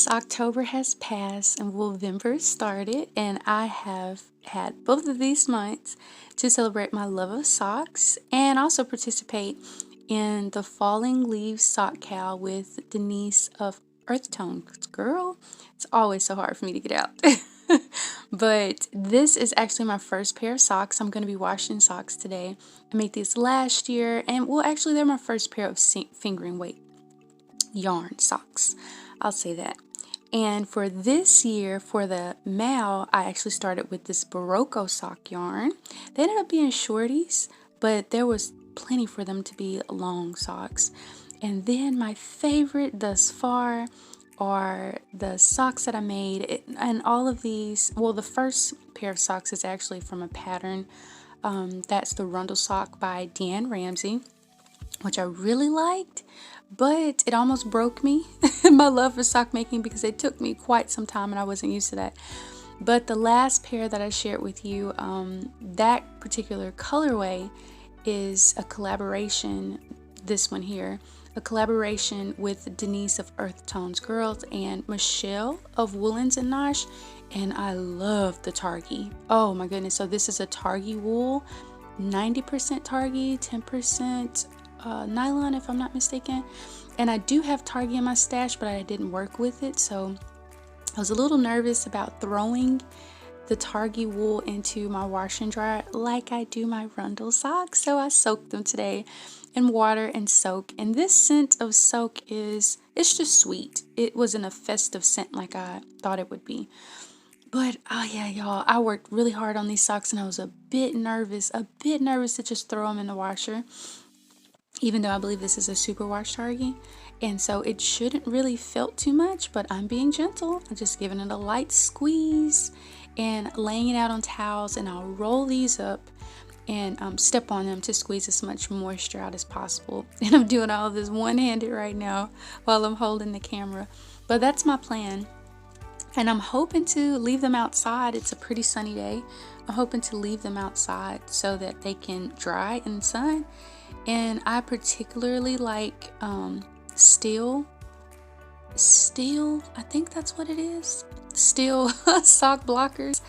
October has passed and November started, and I have had both of these months to celebrate my love of socks and also participate in the Falling Leaves Sock Cow with Denise of Earth Tones. Girl, it's always so hard for me to get out. But this is actually my first pair of socks. I'm going to be washing socks today. I made these last year, and well, actually, they're my first pair of fingering weight yarn socks. I'll say that. And for this year, for the male, I actually started with this Barocco sock yarn. They ended up being shorties, but there was plenty for them to be long socks. And then my favorite thus far are the socks that I made. And all of these, well, the first pair of socks is actually from a pattern. That's the Rundle Sock by Deanne Ramsey, which I really liked. But it almost broke me, my love for sock making, because it took me quite some time and I wasn't used to that. But the last pair that I shared with you, that particular colorway is a collaboration, this one here, a collaboration with Denise of Earth Tones Girls and Michelle of Woolens and Nosh, and I love the Targhee. Oh my goodness, so this is a Targhee wool, 90% Targhee, 10% nylon if I'm not mistaken, and I do have Targhee in my stash, but I didn't work with it, so I was a little nervous about throwing the Targhee wool into my wash and dryer like I do my Rundle socks. So I soaked them today in water and soak, and this scent of soak it's just sweet. It wasn't a festive scent like I thought it would be. But oh yeah, y'all, I worked really hard on these socks and I was a bit nervous to just throw them in the washer, even though I believe this is a superwash Targhee, and so it shouldn't really felt too much, but I'm being gentle. I'm just giving it a light squeeze and laying it out on towels, and I'll roll these up and step on them to squeeze as much moisture out as possible. And I'm doing all of this one-handed right now while I'm holding the camera, but that's my plan. And I'm hoping to leave them outside. It's a pretty sunny day. I'm hoping to leave them outside so that they can dry in the sun. And I particularly like steel, I think that's what it is, steel sock blockers,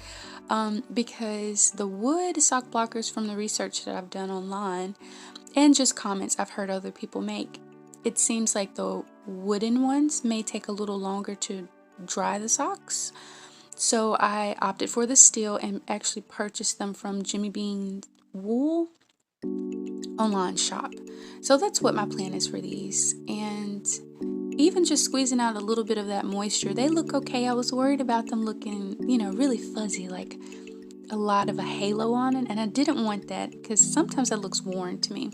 because the wood sock blockers, from the research that I've done online and just comments I've heard other people make, it seems like the wooden ones may take a little longer to dry the socks. So I opted for the steel and actually purchased them from Jimmy Bean Wool online shop. So that's what my plan is for these, and even just squeezing out a little bit of that moisture, they look okay. I was worried about them looking, really fuzzy, like a lot of a halo on it, and I didn't want that because sometimes that looks worn to me.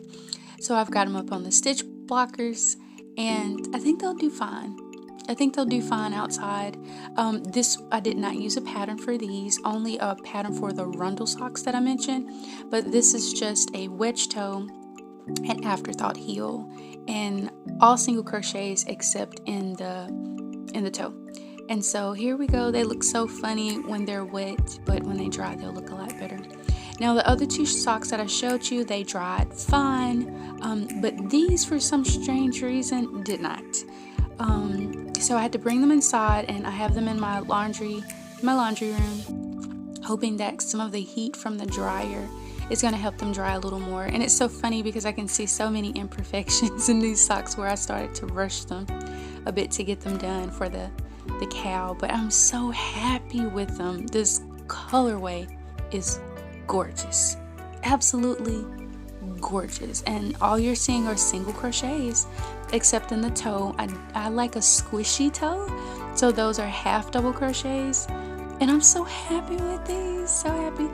So I've got them up on the stitch blockers, and I think they'll do fine. I think they'll do fine outside. I did not use a pattern for these, only a pattern for the Rundle socks that I mentioned, but this is just a wedge toe and afterthought heel, and all single crochets except in the toe. And so here we go. They look so funny when they're wet, but when they dry they'll look a lot better. Now the other two socks that I showed you, they dried fine, but these for some strange reason did not. So I had to bring them inside, and I have them in my laundry room, hoping that some of the heat from the dryer is going to help them dry a little more. And it's so funny because I can see so many imperfections in these socks where I started to rush them a bit to get them done for the cow, but I'm so happy with them. This colorway is gorgeous, absolutely gorgeous, and all you're seeing are single crochets except in the toe. I like a squishy toe, so those are half double crochets, and I'm so happy with these, so happy.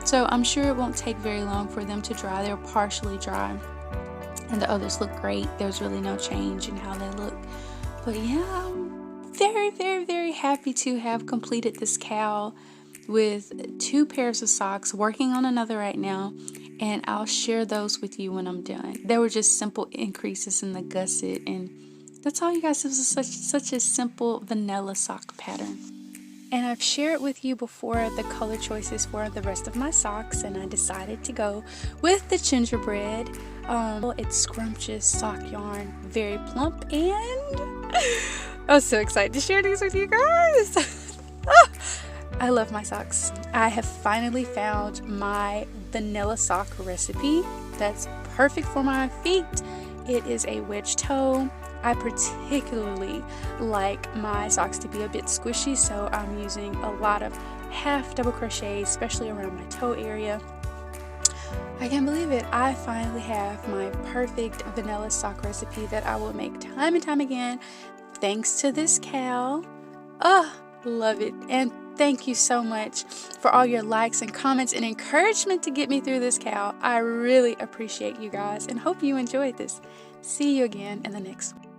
So I'm sure it won't take very long for them to dry. They're partially dry, and the others look great. There's really no change in how they look. But yeah, I'm very, very, very happy to have completed this cowl with 2 pairs of socks, working on another right now, and I'll share those with you when I'm done. There were just simple increases in the gusset, and that's all, you guys. This was such a simple vanilla sock pattern. And I've shared with you before the color choices for the rest of my socks, and I decided to go with the gingerbread. It's scrumptious sock yarn, very plump, and I'm so excited to share these with you guys. Oh, I love my socks. I have finally found my vanilla sock recipe that's perfect for my feet. It is a wedge toe. I particularly like my socks to be a bit squishy, so I'm using a lot of half double crochet, especially around my toe area. I can't believe it. I finally have my perfect vanilla sock recipe that I will make time and time again thanks to this cowl. Oh, love it. And thank you so much for all your likes and comments and encouragement to get me through this cowl. I really appreciate you guys and hope you enjoyed this. See you again in the next one.